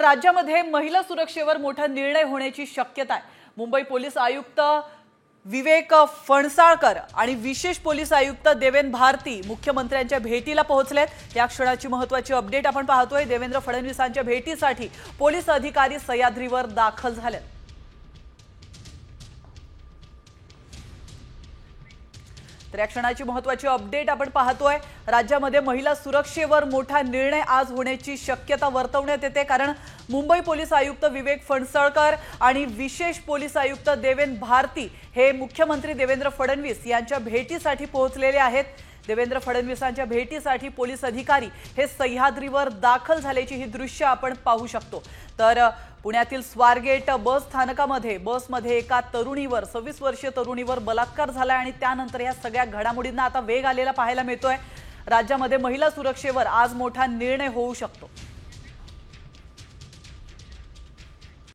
तर राज्यामध्ये महिला सुरक्षेवर मोठा निर्णय होण्याची शक्यता आहे। मुंबई पोलीस आयुक्त विवेक फणसाळकर आणि विशेष पोलीस आयुक्त देवेंद्र भारती मुख्यमंत्र्यांच्या भेटीला पोहोचलेत। या क्षणाची महत्त्वाची अपडेट आपण पाहतोय। देवेंद्र फडणवीसांच्या भेटीसाठी पोलीस अधिकारी सह्याद्रीवर दाखल झालेत। तर या क्षणाची महत्त्वाची अपडेट आपण पाहतोय। राज्यामध्ये महिला सुरक्षेवर मोठा निर्णय आज होण्याची शक्यता वर्तवण्यात येते, कारण मुंबई पोलीस आयुक्त विवेक फणसळकर आणि विशेष पोलीस आयुक्त देवेंद्र भारती हे मुख्यमंत्री देवेंद्र फडणवीस यांच्या भेटीसाठी पोहोचलेले आहेत। देवेंद्र फडणवीसांच्या भेटीसाठी पोलीस अधिकारी हे सह्याद्रीवर दाखल झाल्याची ही दृश्य आपण पाहू शकतो। तर पुण्यातील स्वारगेट बस स्थानकामध्ये बसमध्ये एका तरुणीवर 26 वर्षीय तरुणीवर बलात्कार झाला आणि त्यानंतर या सगळ्या घडामोडींना आता वेग आलेला पाहायला मिळतोय। राज्यामध्ये महिला सुरक्षेवर आज मोठा निर्णय होऊ शकतो।